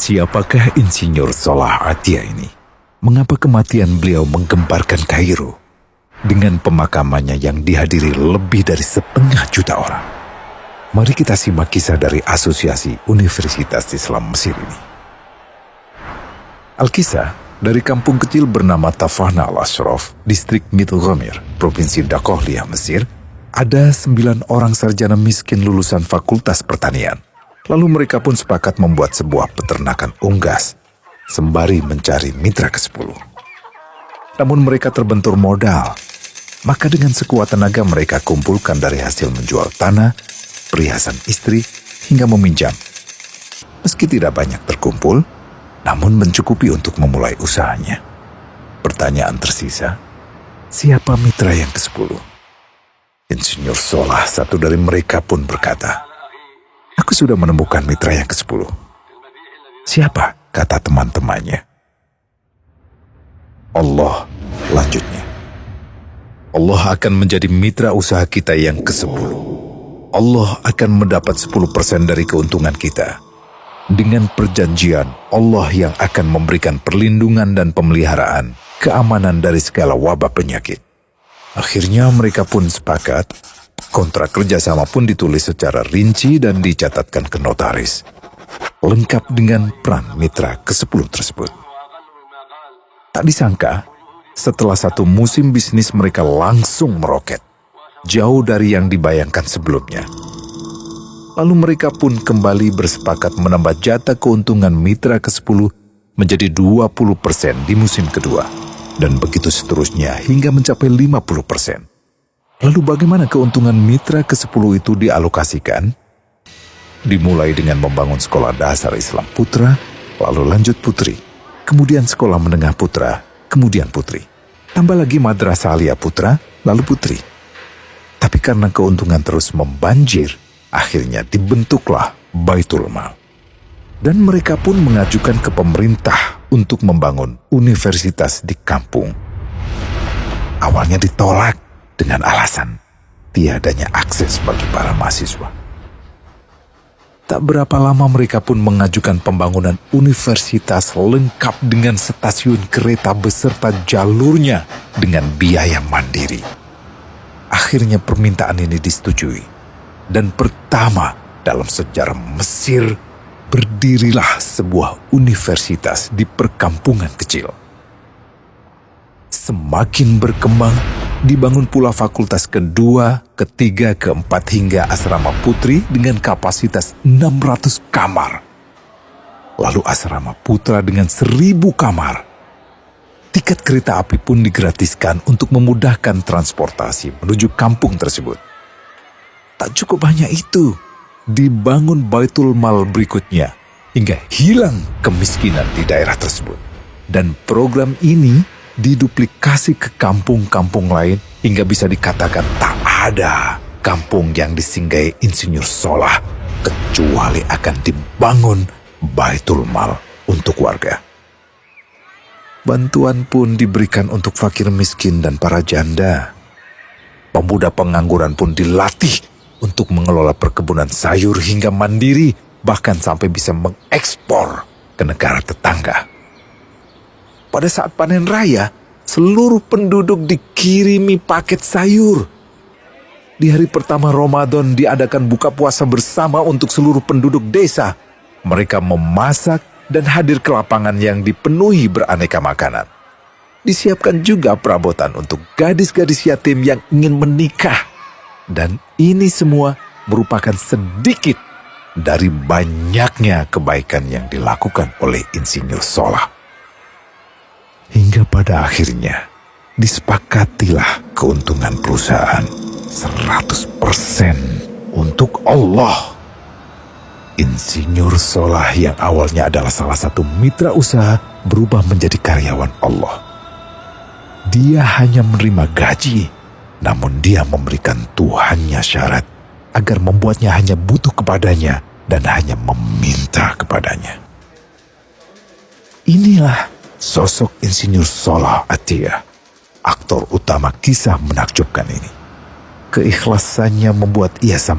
Siapakah Insinyur Salah Atiyah ini? Mengapa kematian beliau menggemparkan Kairo dengan pemakamannya yang dihadiri lebih dari 1,5 juta orang? Mari kita simak kisah dari Asosiasi Universitas Islam Mesir ini. Al-Kisah dari kampung kecil bernama Tafahna al-Ashraf, distrik Mitghamir, Provinsi Dakohliah, Mesir, ada 9 orang sarjana miskin lulusan Fakultas Pertanian. Lalu mereka pun sepakat membuat sebuah peternakan unggas, sembari mencari mitra ke-10. Namun mereka terbentur modal, maka dengan sekuat tenaga mereka kumpulkan dari hasil menjual tanah, perhiasan istri, hingga meminjam. Meski tidak banyak terkumpul, namun mencukupi untuk memulai usahanya. Pertanyaan tersisa, siapa mitra yang ke-10? Insinyur Salah, satu dari mereka pun berkata, "Aku sudah menemukan mitra yang ke-10. Siapa?" kata teman-temannya. "Allah," lanjutnya. "Allah akan menjadi mitra usaha kita yang ke-10. Allah akan mendapat 10% dari keuntungan kita. Dengan perjanjian, Allah yang akan memberikan perlindungan dan pemeliharaan, keamanan dari segala wabah penyakit." Akhirnya mereka pun sepakat. Kontrak kerjasama pun ditulis secara rinci dan dicatatkan ke notaris, lengkap dengan peran mitra ke-10 tersebut. Tak disangka, setelah 1 musim bisnis mereka langsung meroket, jauh dari yang dibayangkan sebelumnya. Lalu mereka pun kembali bersepakat menambah jatah keuntungan mitra ke-10 menjadi 20% di musim kedua, dan begitu seterusnya hingga mencapai 50%. Lalu bagaimana keuntungan mitra ke-10 itu dialokasikan? Dimulai dengan membangun sekolah dasar Islam putra, lalu lanjut putri, kemudian sekolah menengah putra, kemudian putri. Tambah lagi madrasah aliyah putra, lalu putri. Tapi karena keuntungan terus membanjir, akhirnya dibentuklah Baitul Mal. Dan mereka pun mengajukan ke pemerintah untuk membangun universitas di kampung. Awalnya ditolak dengan alasan tiadanya akses bagi para mahasiswa. Tak berapa lama mereka pun mengajukan pembangunan universitas lengkap dengan stasiun kereta beserta jalurnya dengan biaya mandiri. Akhirnya permintaan ini disetujui, dan pertama dalam sejarah Mesir berdirilah sebuah universitas di perkampungan kecil. Semakin berkembang, dibangun pula fakultas kedua, ketiga, keempat hingga asrama putri dengan kapasitas 600 kamar. Lalu asrama putra dengan 1.000 kamar. Tiket kereta api pun digratiskan untuk memudahkan transportasi menuju kampung tersebut. Tak cukup hanya itu, dibangun Baitul Mal berikutnya hingga hilang kemiskinan di daerah tersebut. Dan program ini diduplikasi ke kampung-kampung lain hingga bisa dikatakan tak ada kampung yang disinggahi Insinyur Salah kecuali akan dibangun Baitul Mal untuk warga. Bantuan pun diberikan untuk fakir miskin dan para janda. Pemuda pengangguran pun dilatih untuk mengelola perkebunan sayur hingga mandiri, bahkan sampai bisa mengekspor ke negara tetangga. Pada saat panen raya, seluruh penduduk dikirimi paket sayur. Di hari pertama Ramadan diadakan buka puasa bersama untuk seluruh penduduk desa. Mereka memasak dan hadir ke lapangan yang dipenuhi beraneka makanan. Disiapkan juga perabotan untuk gadis-gadis yatim yang ingin menikah. Dan ini semua merupakan sedikit dari banyaknya kebaikan yang dilakukan oleh Insinyur Salah. Hingga pada akhirnya disepakatilah keuntungan perusahaan 100% untuk Allah. Insinyur Salah yang awalnya adalah salah satu mitra usaha berubah menjadi karyawan Allah. Dia hanya menerima gaji, namun dia memberikan Tuhannya syarat agar membuatnya hanya butuh kepadanya dan hanya meminta kepadanya. Inilah sosok Insinyur Salah Atiyah, aktor utama kisah menakjubkan ini. Keikhlasannya membuat ia sampai